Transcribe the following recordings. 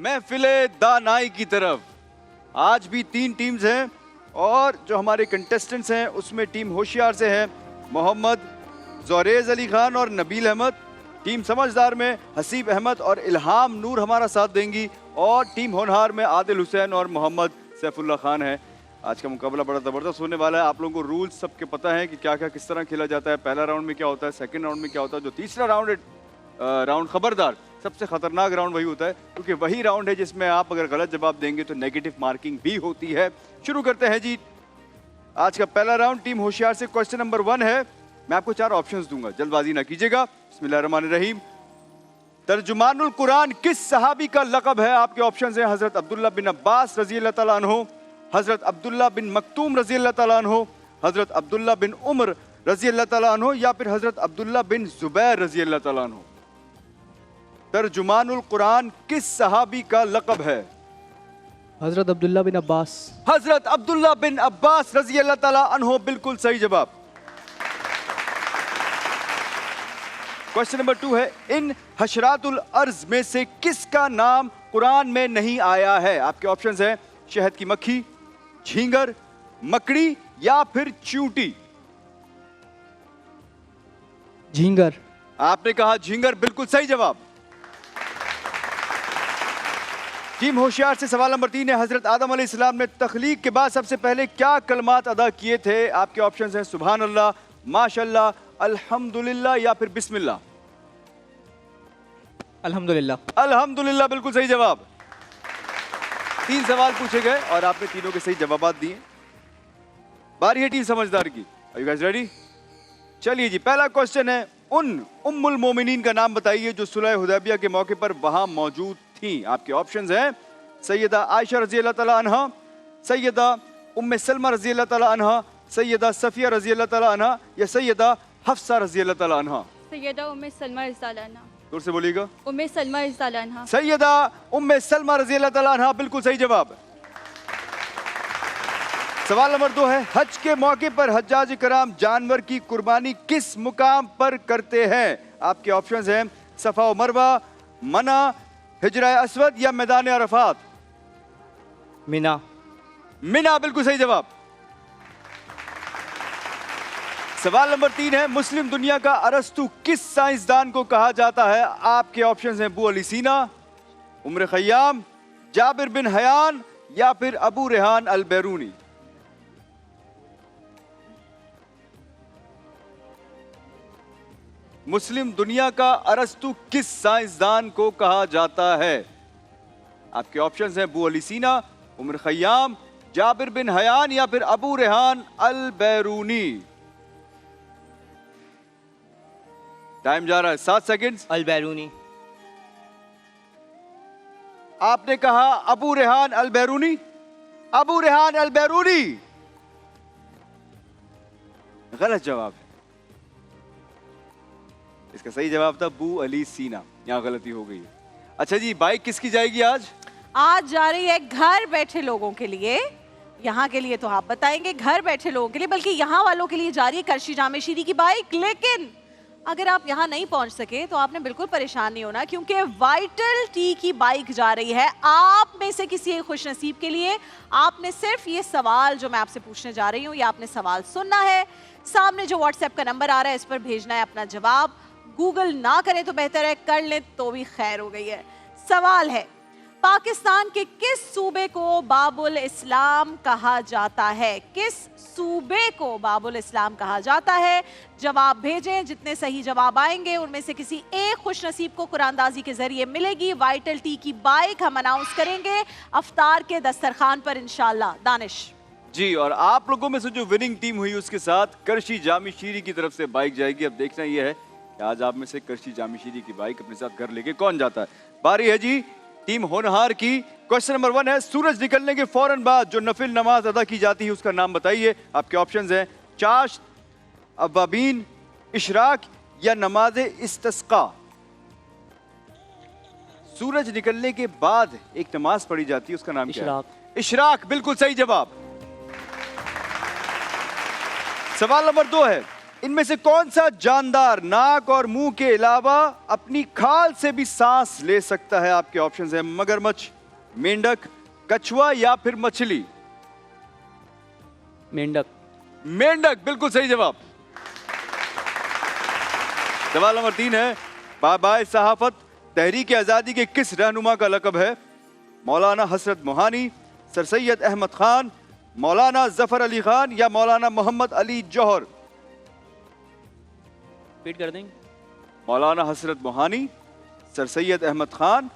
महफिले दानाई की तरफ। आज भी 3 टीम्स हैं और जो हमारे कंटेस्टेंट्स हैं उसमें टीम होशियार से हैं मोहम्मद ज़ोरेज़ अली खान और नबील अहमद। टीम समझदार में हसीब अहमद और इल्हाम नूर हमारा साथ देंगी और टीम होनहार में आदिल हुसैन और मोहम्मद सैफुल्लाह खान है। आज का मुकाबला बड़ा ज़बरदस्त होने वाला है। आप लोगों को रूल्स सबके पता है कि क्या क्या किस तरह खेला जाता है। पहला राउंड में क्या होता है, सेकंड राउंड में क्या होता है, जो तीसरा राउंड है राउंड खबरदार सबसे खतरनाक राउंड वही होता है क्योंकि वही राउंड है जिसमें आप अगर गलत जवाब देंगे तो नेगेटिव मार्किंग भी होती है। शुरू करते हैं जी आज का पहला राउंड। टीम होशियार से क्वेश्चन नंबर 1 है। मैं आपको 4 ऑप्शंस दूंगा, जल्दबाजी ना कीजिएगा। बिस्मिल्लाहिर्रहमानिर्रहीम। तर्जुमानुल कुरान किस सहाबी का लक़ब है? आपके ऑप्शंस हैं हजरत अब्दुल्ला बिन अब्बास रज़ी अल्लाह तआला अन्हु, हजरत अब्दुल्ला बिन मक्तूम रज़ी अल्लाह तआला अन्हु, हजरत अब्दुल्ला बिन उमर रज़ी अल्लाह तआला अन्हु या फिर हजरत अब्दुल्ला बिन जुबैर रज़ी अल्लाह तआला अन्हु। तर्जुमानुल कुरान किस सहाबी का लक़ब है? हजरत अब्दुल्ला बिन अब्बास। हजरत अब्दुल्ला बिन अब्बास रज़ी अल्लाह तआला अन्हु बिल्कुल सही जवाब। क्वेश्चन नंबर 2 है इन हशरातुल अर्ज में से किसका नाम कुरान में नहीं आया है? आपके ऑप्शंस हैं शहद की मक्खी, झींगर, मकड़ी या फिर चींटी। झींगर। आपने कहा झींगर, बिल्कुल सही जवाब। टीम होशियार से सवाल नंबर 3 है हजरत आदम अलैहिस्सलाम ने तख्लीक के बाद सबसे पहले क्या कलमात अदा किए थे? आपके ऑप्शंस हैं सुभान अल्लाह, माशाअल्लाह, अल्हम्दुलिल्लाह या फिर बिस्मिल्लाह। अल्हम्दुलिल्लाह। अल्हम्दुलिल्लाह बिल्कुल सही जवाब। 3 सवाल पूछे गए और आपने तीनों के सही जवाब दिए। बारी है टीम समझदार की। Are you guys ready? चलिए जी, पहला क्वेश्चन है उन उम्मुल मोमिनीन का नाम बताइए जो सुलह हुदैबिया के मौके पर वहां मौजूद थी। आपके ऑप्शंस हैं सैयदा आयशा रजी अल्लाह तआला अन्हा, सैयदा उम्मे सलमा रजी अल्लाह तआला अन्हा, सैयदा सफिया रजी अल्लाह तआला अन्हा या सैयदा हफ्सा रजी अल्लाह तआला अन्हा। सैयदा उम्मे सलमा रज़ी अल्लाह अन्हा। दूर से बोलिएगा। उम्मे सलमा रज़ी अल्लाह अन्हा। सैयदा उम्मे सलमा रजी अल्लाह तआला अन्हा बिल्कुल सही जवाब। सवाल नंबर 2 है हज के मौके पर हज्जाज कराम जानवर की कुर्बानी किस मुकाम पर करते हैं? आपके ऑप्शंस हैं सफा व मरवा, मना, हिजरा अस्वद या मैदान अरफात। मीना। मीना बिल्कुल सही जवाब। सवाल नंबर 3 है मुस्लिम दुनिया का अरस्तु किस साइंसदान को कहा जाता है? आपके ऑप्शंस हैं अबू अली सीना, उमर खयाम, जाबिर बिन हयान या फिर अबू रेहान अल बैरूनी। मुस्लिम दुनिया का अरस्तु किस साइंसदान को कहा जाता है? आपके ऑप्शंस हैं अबू अली सीना, उमर खयाम, जाबिर बिन हयान या फिर अबू रेहान अल बैरूनी। टाइम जा रहा है 7 सेकंड्स। अल बैरूनी। आपने कहा अबू रेहान अल बैरूनी। अबू रेहान अल बैरूनी गलत जवाब है। इसका सही जवाब था अबू अली सीना। यहाँ गलती हो गई है। अच्छा जी, बाइक किसकी जाएगी आज? आज जा रही है घर बैठे लोगों के लिए। यहाँ के लिए तो आप बताएंगे, घर बैठे लोगों के लिए, बल्कि यहाँ वालों के लिए जा रही है करशी जामे शीरी की बाइक। लेकिन अगर आप यहाँ नहीं पहुँच सके तो आपने बिल्कुल परेशान नहीं होना क्योंकि वाइटल टी की बाइक जा रही है आप में से किसी एक खुशनसीब के लिए। आपने सिर्फ ये सवाल जो मैं आपसे पूछने जा रही हूँ, ये आपने सवाल सुनना है। सामने जो व्हाट्सएप का नंबर आ रहा है इस पर भेजना है अपना जवाब। गूगल ना करें तो बेहतर है, कर लें तो भी खैर हो गई है। सवाल है पाकिस्तान के किस सूबे को बाबुल इस्लाम कहा जाता है? किस सूबे को बाबुल इस्लाम कहा जाता है? जवाब भेजें। जितने सही जवाब आएंगे उनमें से किसी एक खुशनसीब को कुरानदाजी के जरिए मिलेगी वाइटल टी की बाइक। हम अनाउंस करेंगे अफ्तार के दस्तरखान पर इंशाल्लाह। दानिश जी, और आप लोगों में से जो विनिंग टीम हुई उसके साथ करशी जामी शीरी की तरफ से बाइक जाएगी। अब देखना यह है कि आज आप में से करशी जामी शीरी की बाइक अपने साथ घर लेके कौन जाता है। बारी है जी टीम होनहार की। क्वेश्चन नंबर 1 है सूरज निकलने के फौरन बाद जो नफिल नमाज अदा की जाती है उसका नाम बताइए। आपके ऑप्शंस हैं चाश, अवाबीन, इशराक या नमाज इस्तिस्का। सूरज निकलने के बाद एक नमाज पढ़ी जाती है उसका नाम क्या है? इशराक बिल्कुल सही जवाब। सवाल नंबर 2 है इनमें से कौन सा जानदार नाक और मुंह के अलावा अपनी खाल से भी सांस ले सकता है? आपके ऑप्शंस हैं मगरमच्छ, मेंढक, कछुआ या फिर मछली? मेंढक। मेंढक बिल्कुल सही जवाब। सवाल नंबर 3 है, बाबाए सहाफत तहरीक आजादी के किस रहनुमा का लकब है? मौलाना हसरत मोहानी, सर सैयद अहमद खान, मौलाना जफर अली खान या मौलाना मोहम्मद अली जौहर? रिपीट कर देंगे? मौलाना हसरत मोहानी, सर सैयद अहमद खान,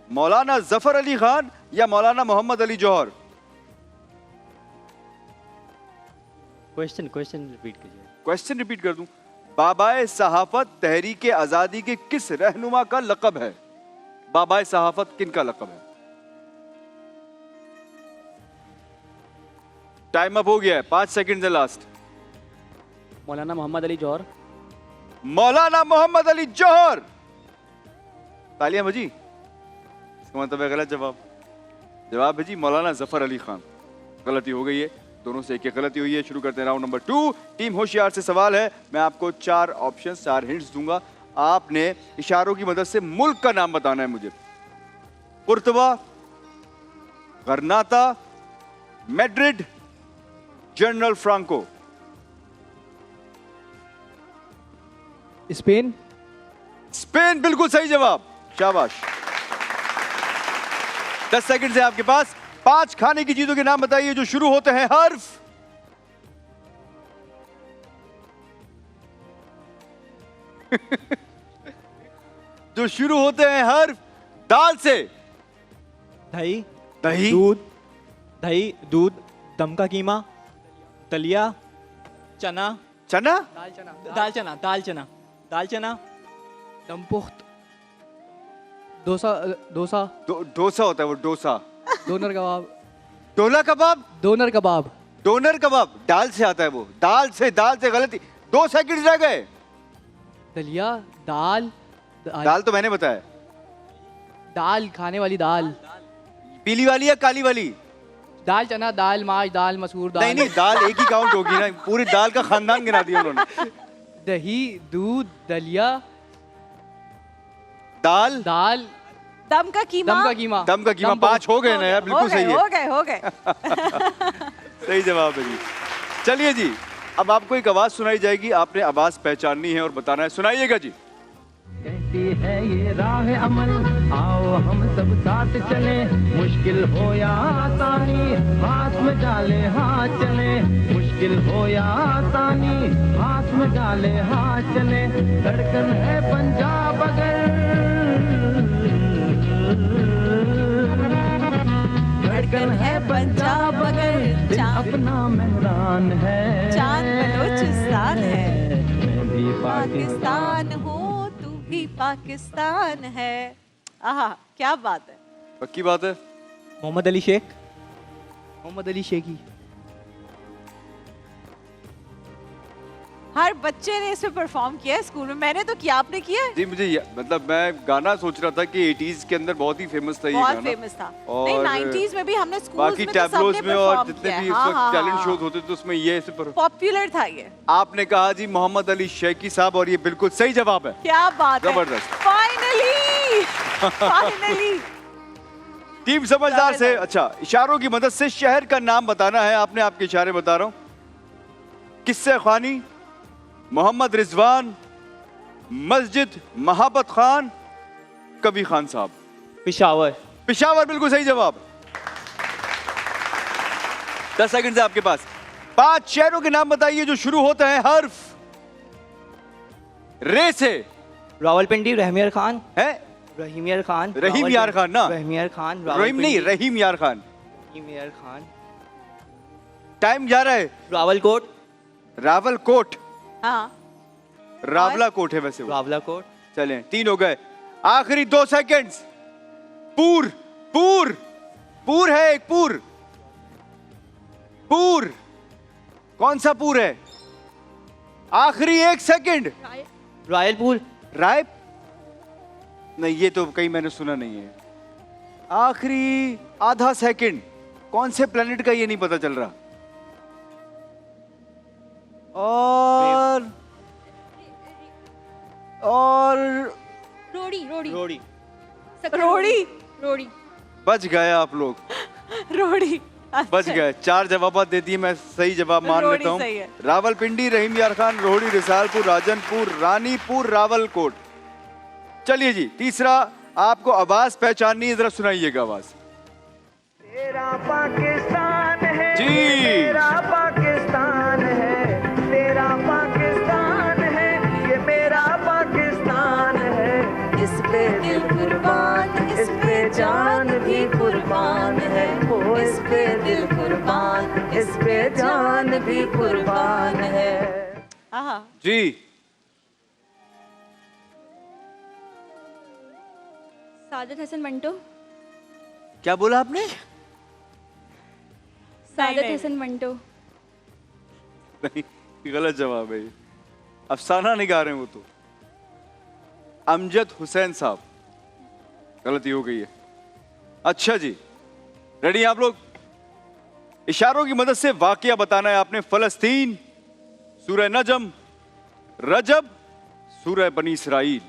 मौलाना जफर अली खान या मौलाना मोहम्मद अली जौहर? क्वेश्चन रिपीट कीजिए। क्वेश्चन रिपीट कर दूं, बाबाए सहाफत तहरीक आजादी के किस रहनुमा का लकब है? बाबाए सहाफत किन का लकब है? टाइम अप हो गया है, 5 सेकंड है लास्ट। मौलाना मोहम्मद अली जौहर। मौलाना मोहम्मद अली जौहर। तालियां बजी। इसका मतलब है गलत जवाब। जवाब है जी मौलाना जफर अली खान। गलती हो गई है, दोनों से एक गलती हुई है। शुरू करते हैं राउंड नंबर 2। टीम होशियार से सवाल है, मैं आपको 4 ऑप्शन 4 हिंट्स दूंगा, आपने इशारों की मदद से मुल्क का नाम बताना है मुझे। कुर्तबा, गर्नाता, Madrid, general Franco. Spain. Spain बिल्कुल सही जवाब, शाबाश। 10 सेकंड से आपके पास। 5 खाने की चीजों के नाम बताइए जो शुरू होते हैं हर्फ। जो शुरू होते हैं हर्फ दाल से। दही, दही, दूध, दम का कीमा, दलिया, चना, चना, दाल चना, दमपुख्त। डोसा। डोसा होता है वो, डोसा। डोनर कबाब। डोला कबाब, डोनर कबाब। डोनर कबाब दाल से आता है वो। दाल से गलती। 2 सेकंड रह गए। दलिया। दाल। दाल तो मैंने बताया। दाल खाने वाली दाल। पीली वाली या काली वाली? दाल चना, दाल माश, दाल मसूर, दाल। नहीं, दाल एक ही काउंट होगी ना, पूरी दाल का खानदान गिना दिया उन्होंने। दही, दूध, दलिया, दाल, दम का कीमा। दम का कीमा। 5 हो गए ना यार, बिल्कुल सही है। हो गए। सही जवाब है जी। चलिए जी, अब आपको एक आवाज सुनाई जाएगी, आपने आवाज पहचाननी है और बताना है। सुनाइएगा जी। कहती है ये राह अमल, आओ हम सब साथ चले, मुश्किल हो या आसानी हाथ में डाले हाथ चले, मुश्किल हो या आसानी हाथ में डाले हाथ चले, धड़कन है पंजाब अगर, धड़कन है पंजाब अगर, दिल अपना मेहरान है, चांद बलोचिस्तान है, मैं भी पाकिस्तान हूँ, तू भी पाकिस्तान है। आहा, क्या बात है। पक्की बात है। मोहम्मद अली शेख, मोहम्मद अली शेखी। हर बच्चे ने इसमें परफॉर्म किया है स्कूल में। मैंने तो किया, आपने किया है? जी मुझे मतलब मैं गाना सोच रहा था कि 80s के अंदर बहुत ही फेमस था ये बहुत गाना। फेमस था। और नहीं, 90s में भी हमने स्कूल्स बाकी में तो टैबलोज सबने में और परफॉर्म जितने किया भी है। उस वक्त हाँ, टैलेंट हाँ, शोज होते थे उसमें ये ऐसे पॉपुलर था ये। आपने कहा जी मोहम्मद अली शेखी साहब, और ये बिल्कुल सही जवाब है। क्या बात है, जबरदस्त। Finally finally. टीम समझदार से। अच्छा, इशारों की मदद से शहर का नाम बताना है आपने। आपके इशारे बता रहा हूं। किस्से खानी, मोहम्मद रिजवान, मस्जिद महाबत खान, कबी खान साहब। पिशावर। पिशावर बिल्कुल सही जवाब। 10 सेकंड से आपके पास। 5 शहरों के नाम बताइए जो शुरू होते हैं हर्फ रे से। रावलपिंडी, रहमियर खान है रहीम यार खान ना? रहीम यार खान, रहीम नहीं, रहीम यार खान। टाइम जा रहा है। रावलकोट। रावलकोट, हाँ, रावला कोट है वैसे वो। रावलाकोट। चलें, 3 हो गए। आखिरी 2 सेकंड्स। पूर, पूर, पूर है एक। पूर, पूर कौन सा पूर है? आखिरी 1 सेकंड। रायलपुर। राय नहीं, ये तो कहीं मैंने सुना नहीं है। आखिरी आधा सेकंड। कौन से प्लेनेट का ये नहीं पता चल रहा। और रोड़ी रोड़ी रोड़ी। सकल रोड़ी। रोड़ी बच गए आप लोग, रोड़ी। बच अच्छा। गए। 4 जवाब दे दिए, मैं सही जवाब मान रोहड़ी लेता हूँ। सही है। रावलपिंडी, रहीम यार खान, रोहड़ी, रिसालपुर, राजनपुर, रानीपुर, रावलकोट। चलिए जी, तीसरा आपको आवाज पहचाननी है, जरा सुनाइएगा आवाज। तेरा पाकिस्तान है, जी। मेरा पाकिस्तान है, तेरा पाकिस्तान है, ये मेरा पाकिस्तान है। इस पे दिल कुर्बान, इस पे जान भी कुर्बान है। ओ इस पे दिल कुर्बान, इस पे जान भी कुर्बान है। आहा। जी, सादत हसन मंटो। क्या बोला आपने? सादत नहीं। हसन मंटो। नहीं, गलत जवाब है ये। अफसाना नहीं गा रहे हैं वो तो। अमजद हुसैन साहब, गलती हो गई है। अच्छा जी, रेडी आप लोग? इशारों की मदद से वाकया बताना है आपने। फलस्तीन, सूरह नजम, रजब, सूरह बनी इसराइल।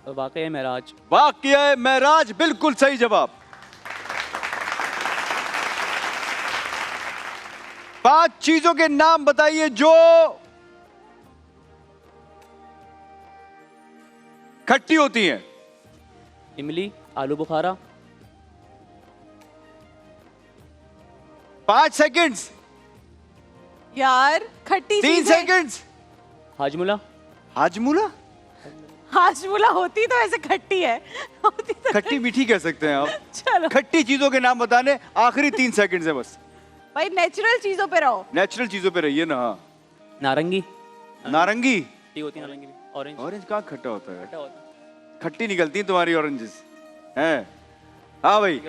वाकई महराज। वाकया महराज, बिल्कुल सही जवाब। 5 चीजों के नाम बताइए जो खट्टी होती हैं। इमली, आलू बुखारा। 5 सेकंड्स। यार खट्टी 3 चीजें। सेकंड्स। हाजमुला। हाजमुला? हाजमुला होती तो ऐसे खट्टी है, होती तो खट्टी मीठी कह सकते हैं आप। चलो खट्टी चीजों के नाम बताने, आखिरी 3 सेकंड्स है बस। भाई नेचुरल चीजों पे रहो। नेचुरल चीजों पे रहिए ना। हाँ, नारंगी। नारंगी। खट्टी होती है नारंगी भी। ऑरेंज। ऑरेंज कहाँ खट्टा होता है? खट्टा होता है। खट्टी निकलती है तुम्हारी ऑरेंजेस हैं। हाँ भाई,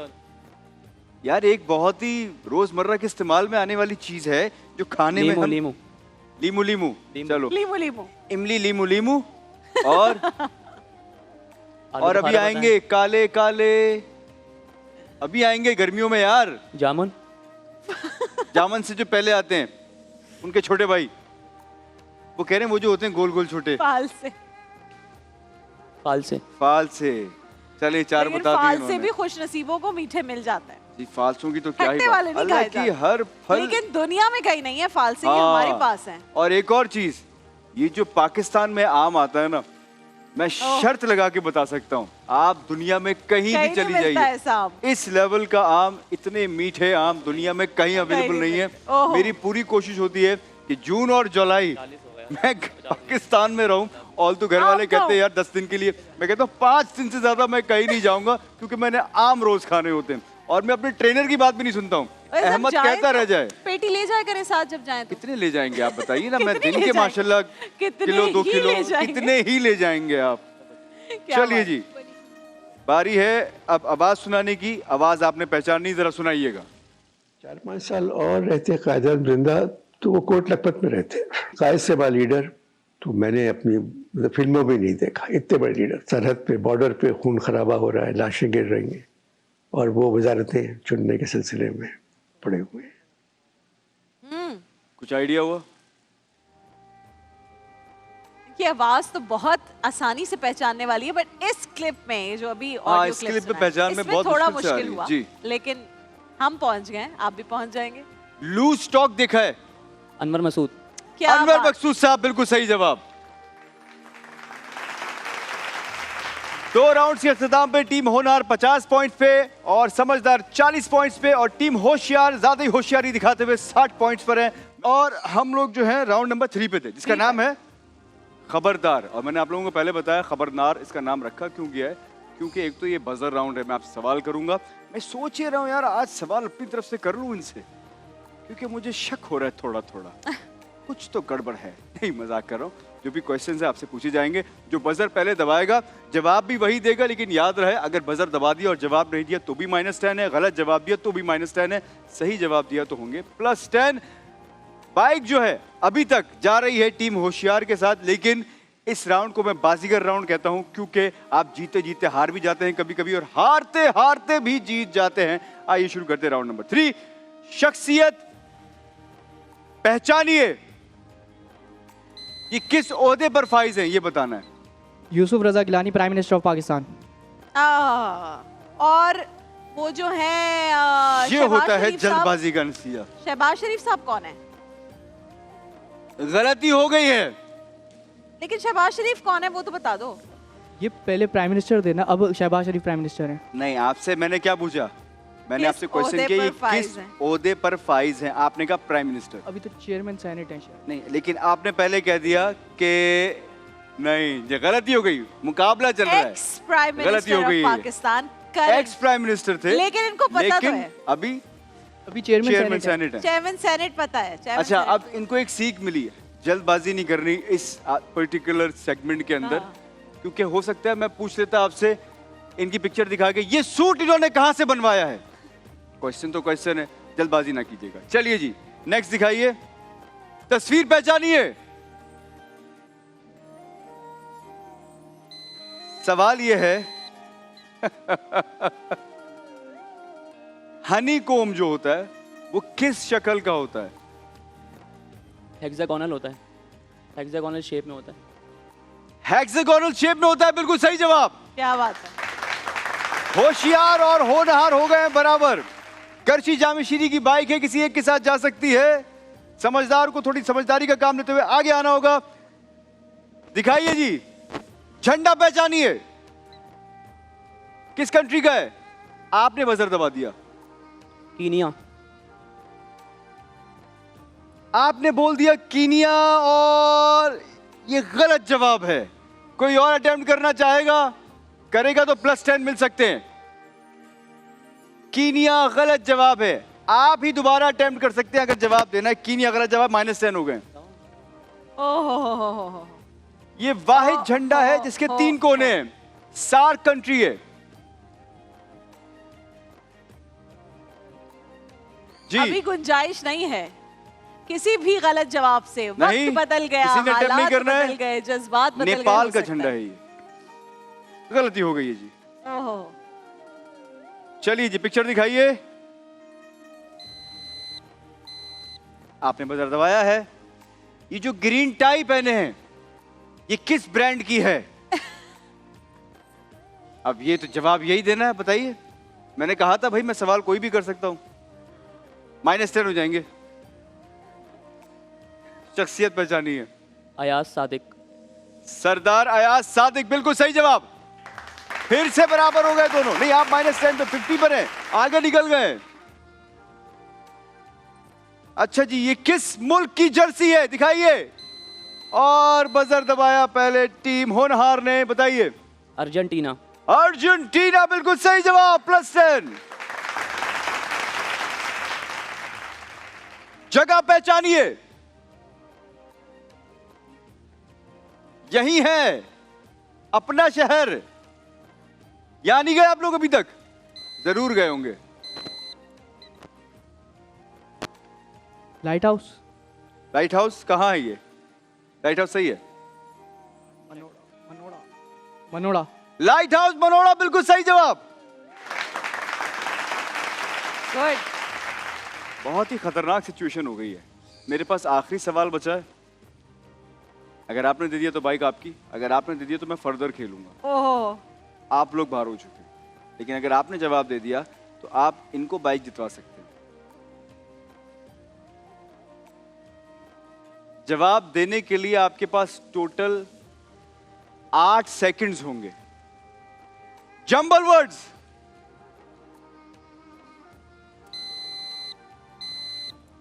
यार एक बहुत ही रोजमर्रा के इस्तेमाल में आने वाली चीज है जो खाने में लीमू, हम लीमू। लीमू लीमू चलो, लीमू लीमू। इमली, लीमू लीमू। और आलू और अभी बुखारा आएंगे काले काले, अभी आएंगे गर्मियों में यार, पता है। जामुन। जामन से जो पहले आते हैं उनके छोटे भाई, वो कह रहे हैं वो जो होते हैं गोल गोल छोटे। फाल से। फाल से। फाल से। चलिए 4 लेकिन बता फाल दिए से भी उन्होंने। खुश नसीबों को मीठे मिल जाते हैं। जी, फालसों की तो क्या ही खट्टे वाले बात। नहीं अल्लाह खाए की जाते। हर फल। लेकिन दुनिया में कहीं नहीं है फाल से, ये हाँ। हमारे पास है। और एक और चीज, ये जो पाकिस्तान में आम आता है ना, मैं शर्त लगा के बता सकता हूँ, आप दुनिया में कहीं कहीं भी चली नहीं मिलता जाइए, ऐसा आम। इस लेवल का आम, इतने मीठे आम दुनिया में कहीं अवेलेबल नहीं है। ओहो। मेरी पूरी कोशिश होती है कि जून और जुलाई मैं पाकिस्तान में रहूं। ऑल्टो घर वाले आम कहते हैं खाओ। यार 10 दिन के लिए, मैं कहता हूँ 5 दिन से ज्यादा मैं कहीं नहीं जाऊंगा, क्योंकि मैंने आम रोज खाने होते हैं। और मैं अपने ट्रेनर की बात भी नहीं सुनता हूँ, अरे जब अहमद जाएं कहता तो रह जाए। पेटी ले जाया करें साथ जब जाएं तो। कितने ले जाएंगे आप बताइए ना? मैं कितने दिन ले के जाएंगे? माशाल्लाह कितने किलो 2 ही किलो ले जाएंगे? कितने ही ले जाएंगे आप। क्या चलिए बात। जी, बारी है अब आवाज सुनाने की। आवाज आपने पहचाननी, जरा सुनाइएगा। 4-5 साल और रहते कायद जिंदा तो वो कोट लखपत में रहते। कायद से बड़ा लीडर तो मैंने अपनी मतलब फिल्मों में नहीं देखा। इतने बड़े लीडर, सरहद पे, बॉर्डर पे खून खराबा हो रहा है, लाशें गिर रही हैं, और वो वजारतें चुनने के सिलसिले में पड़े हुए हैं। कुछ आइडिया हुआ? ये आवाज तो बहुत आसानी से पहचानने वाली है, बट इस क्लिप में जो अभी हाँ, ऑडियो इस क्लिप क्लिप में सुना है, पहचान में इसमें बहुत थोड़ा मुश्किल से आ रही मुश्किल है। हुआ, जी। लेकिन हम पहुंच गए, आप भी पहुंच जाएंगे। लूज स्टॉक देखा है? अनवर मसूद। क्या अनवर बात। मकसूद साहब, बिल्कुल सही जवाब। 2 राउंड्स के अख्ताम पे टीम होनहार 50 पॉइंट पे और समझदार 40 पॉइंट्स पे, और टीम होशियार ज्यादा ही होशियारी दिखाते हुए 60 पॉइंट्स पर है। और हम लोग जो है राउंड नंबर 3 पे थे, जिसका नाम है खबरदार। और मैंने आप लोगों को पहले बताया खबरदार इसका नाम रखा क्यों गया है, क्योंकि एक तो ये बजर राउंड है, मैं आपसे सवाल करूंगा। मैं सोच ही रहा हूँ यार आज सवाल अपनी तरफ से कर लूं इनसे, क्योंकि मुझे शक हो रहा है थोड़ा थोड़ा कुछ तो गड़बड़ है। नहीं, मजाक कर रहा हूँ। जो भी क्वेश्चंस है आपसे पूछे जाएंगे, जो बजर पहले दबाएगा जवाब भी वही देगा, लेकिन याद रहे अगर बजर दबा दिया और जवाब नहीं दिया तो भी -10 है, गलत जवाब दिया तो भी -10 है, सही जवाब दिया तो होंगे +10। बाइक जो है अभी तक जा रही है टीम होशियार के साथ, लेकिन इस राउंड को मैं बाजीगर राउंड कहता हूं, क्योंकि आप जीते जीते हार भी जाते हैं कभी कभी, और हारते हारते भी जीत जाते हैं। आइए शुरू करते हैं राउंड नंबर 3। शख्सियत पहचानिए, ये किस ओहदे पर फाइज हैं ये बताना है। Yousuf Raza Gilani, prime minister of Pakistan. और वो जो है ये शहबाज होता है शरीफ साहब। जल्दबाजी का नतीजा। शहबाज शरीफ साहब कौन है? गलती हो गई है। लेकिन शहबाज शरीफ कौन है वो तो बता दो। ये पहले प्राइम मिनिस्टर थे ना, अब शहबाज शरीफ प्राइम मिनिस्टर हैं। नहीं, आपसे मैंने क्या पूछा? मैंने किस आपसे क्वेश्चन ओहदे किया ये पर फाइज किस हैं? ओहदे पर फाइज हैं? आपने कहा प्राइम मिनिस्टर। अभी तो चेयरमैन सेनेट हैं शायद। नहीं, लेकिन आपने पहले कह दिया कि नहीं, ये गलती हो गई। मुकाबला चल रहा है। एक्स प्राइम गलती हो मिनिस्टर गई ऑफ है। पाकिस्तान एक्स प्राइम मिनिस्टर थे, लेकिन इनको पता तो लेकिन है। अभी अभी चेयरमैन चेयरमैन सेनेट सेनेट है। चेयरमैन सेनेट पता है। चेयरमैन अच्छा, सेनेट। अब इनको एक सीख मिली है, जल्दबाजी नहीं करनी इस पर्टिकुलर सेगमेंट के अंदर। हाँ। क्योंकि हो सकता है मैं पूछ लेता आपसे इनकी पिक्चर दिखा के ये सूट इन्होंने कहां से बनवाया है। क्वेश्चन तो क्वेश्चन है, जल्दबाजी ना कीजिएगा। चलिए जी, नेक्स्ट दिखाइए। तस्वीर पहचानिए। सवाल ये है हनी कोम जो होता है वो किस शक्ल का होता है? हेक्सागोनल होता है, हेक्सागोनल शेप में होता है। हेक्सागोनल शेप में होता है, बिल्कुल सही जवाब। क्या बात है। होशियार और होनहार हो गए हैं बराबर। करशी जामशीरी की बाइक है, किसी एक के साथ जा सकती है। समझदार को थोड़ी समझदारी का काम लेते हुए आगे आना होगा। दिखाइए जी, झंडा पहचानिए। किस कंट्री का है? आपने बजर दबा दिया। कीनिया। आपने बोल दिया कीनिया और ये गलत जवाब है। कोई और अटेम्प्ट करना चाहेगा? करेगा तो +10 मिल सकते हैं। कीनिया गलत जवाब है। आप ही दोबारा अटेम्प्ट कर सकते हैं अगर जवाब देना है। कीनिया गलत जवाब, -10 हो गए। ओहो, ये वाहिद झंडा है जिसके 3 कोने हैं। सार्क कंट्री है जी। अभी गुंजाइश नहीं है किसी भी गलत जवाब से। नहीं, वक्त बदल गया, किसी ने attempt नहीं हालात करना है। बदल गए, जज्बात बदल गए। नेपाल हो का सकता झंडा है ये। गलती हो गई है जी। ओहो, चलिए जी, पिक्चर दिखाइए। आपने बजर दबाया है। ये जो ग्रीन टाई पहने हैं ये किस ब्रांड की है? अब ये तो जवाब यही देना है, बताइए। मैंने कहा था भाई मैं सवाल कोई भी कर सकता हूं। -10 हो जाएंगे। शख्सियत पहचानी है। अयाज सादिक। सरदार अयाज सादिक, बिल्कुल सही जवाब। फिर से बराबर हो गए दोनों। नहीं, आप -10 पे 50 पर हैं, आगे निकल गए। अच्छा जी, ये किस मुल्क की जर्सी है? दिखाइए। और बजर दबाया पहले टीम होनहार ने, बताइए। अर्जेंटीना। अर्जेंटीना, बिल्कुल सही जवाब, +10। जगह पहचानिए। यही है अपना शहर। यहां नहीं गए आप लोग अभी तक? जरूर गए होंगे। Light house. लाइट हाउस कहाँ है ये? लाइट हाउस सही है। मनोड़ा। लाइट हाउस मनोड़ा, बिल्कुल सही जवाब। गुड। बहुत ही खतरनाक सिचुएशन हो गई है। मेरे पास आखिरी सवाल बचा है। अगर आपने दे दिया तो बाइक आपकी, अगर आपने दे दिया तो मैं फर्दर खेलूंगा। ओहो, आप लोग बाहर हो चुके हैं। लेकिन अगर आपने जवाब दे दिया तो आप इनको बाइक जितवा सकते हैं। जवाब देने के लिए आपके पास टोटल 8 सेकंड्स होंगे। Jumble words.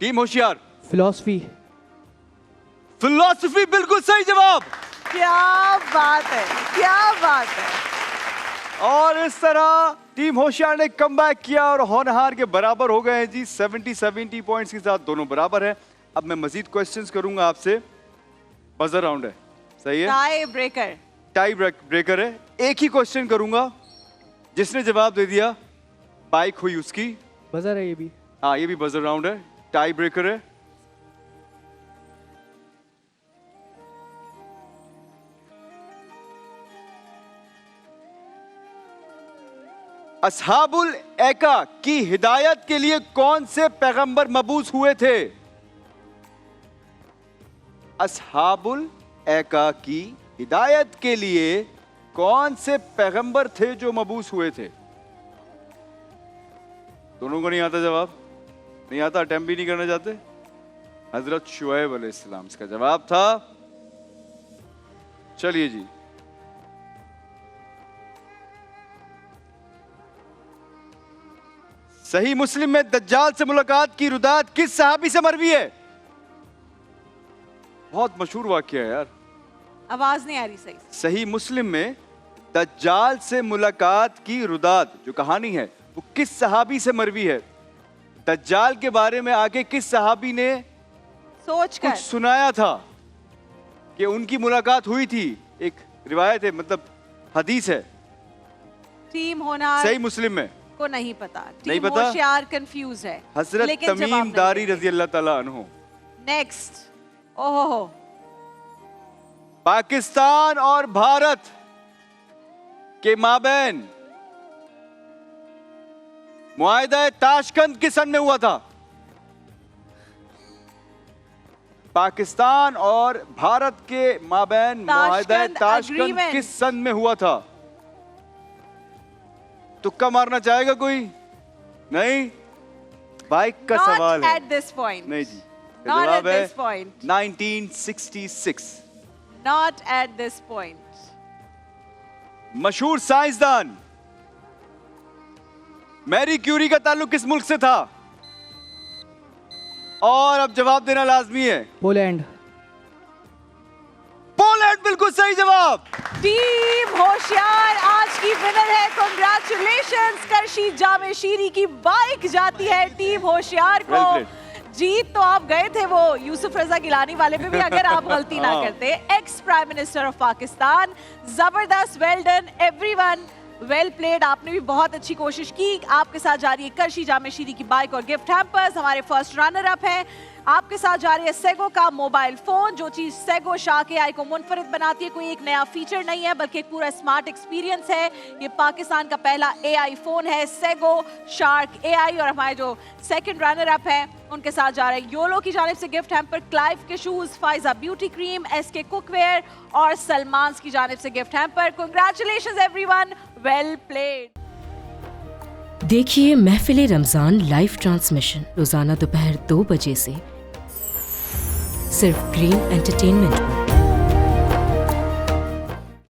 टीम होशियार। फिलॉसफी। फिलॉसफी, बिल्कुल सही जवाब। क्या बात है, क्या बात है। और इस तरह टीम होशियार ने कमबैक किया और होनहार के बराबर हो गए हैं जी। 70 पॉइंट्स के साथ दोनों बराबर हैं। अब मैं मजीद क्वेश्चंस करूंगा आपसे। बजर राउंड है, सही है? Tie breaker. टाई ब्रेकर है। एक ही क्वेश्चन करूंगा, जिसने जवाब दे दिया बाइक हुई उसकी। बजर है ये भी। हाँ, ये भी बजर राउंड है, टाई ब्रेकर है। असहाबुल ऐका की हिदायत के लिए कौन से पैगंबर मबूस हुए थे? असहाबुल ऐका की हिदायत के लिए कौन से पैगंबर थे जो मबूस हुए थे? दोनों को नहीं आता जवाब? नहीं आता, अटेम्प्ट भी नहीं करना चाहते? हजरत शुएब अलैहिस्सलाम इसका जवाब था। चलिए जी, सही मुस्लिम में दज्जाल से मुलाकात की रुदात किस सहाबी से मरवी है? बहुत मशहूर वाकया है यार। आवाज नहीं आ रही सही से। सही मुस्लिम में दज्जाल से मुलाकात की रुदात जो कहानी है वो किस सहाबी से मरवी है? दज्जाल के बारे में आगे किस सहाबी ने सोच कर कुछ सुनाया था कि उनकी मुलाकात हुई थी? एक रिवायत है, मतलब हदीस है। टीम होना सही मुस्लिम में को नहीं पता, नहीं टीम पता? होशियार कंफ्यूज है। हजरत लेकिन जवाब तमीम नहीं दारी देंगे। रजी अल्लाह ताला अन्हु। नेक्स्ट, ओहो, पाकिस्तान और भारत के माबैन मुआहिदा ताशकंद किस सन में हुआ था? पाकिस्तान और भारत के माबैन मुआहिदा ताशकंद ताशकंद agreement। किस सन में हुआ था? तुक्का मारना चाहेगा कोई? नहीं, बाइक का सवाल है। एट दिस पॉइंट, नहीं जी, नॉट एट जवाब है this point, 1966। Not at this point. मशहूर साइंसदान मैरी क्यूरी का ताल्लुक किस मुल्क से था? और अब जवाब देना लाजमी है। पोलैंड। पोलैंड बिल्कुल सही जवाब। टीम होशियार आज की विनर है। कांग्रेचुलेशंस। करशी जामे शीरी की बाइक जाती है टीम होशियार को। Well जीत तो आप गए थे वो यूसुफ रजा गिलानी वाले पे भी अगर आप गलती ना करते। Ex prime minister of Pakistan, जबरदस्त, well done everyone, well played. आपने भी बहुत अच्छी कोशिश की। आपके साथ जा रही है करशी जामे शीरी की बाइक और गिफ्ट हैम्पर्स। हमारे फर्स्ट रनर अप हैं। आपके साथ जा रही है सेगो का मोबाइल फोन। जो चीज सेगो शार्क एआई को मुनफरिद बनाती है, कोई एक नया फीचर नहीं है बल्कि एक पूरा स्मार्ट एक्सपीरियंस है। ये पाकिस्तान का पहला एआई फोन है, सेगो शार्क एआई। और हमारे जो सेकंड रनर अप हैं उनके साथ जा रहे हैं योलो की जानिब से गिफ्ट हैम्पर, क्लाइव के shoes, Faiza beauty cream, SK cookware और सलमान की जानिब से gift hamper. Congratulations everyone, well played. देखिए महफिल रमजान लाइव ट्रांसमिशन रोजाना दोपहर 2 बजे से सिर्फ ग्रीन एंटरटेनमेंट पर।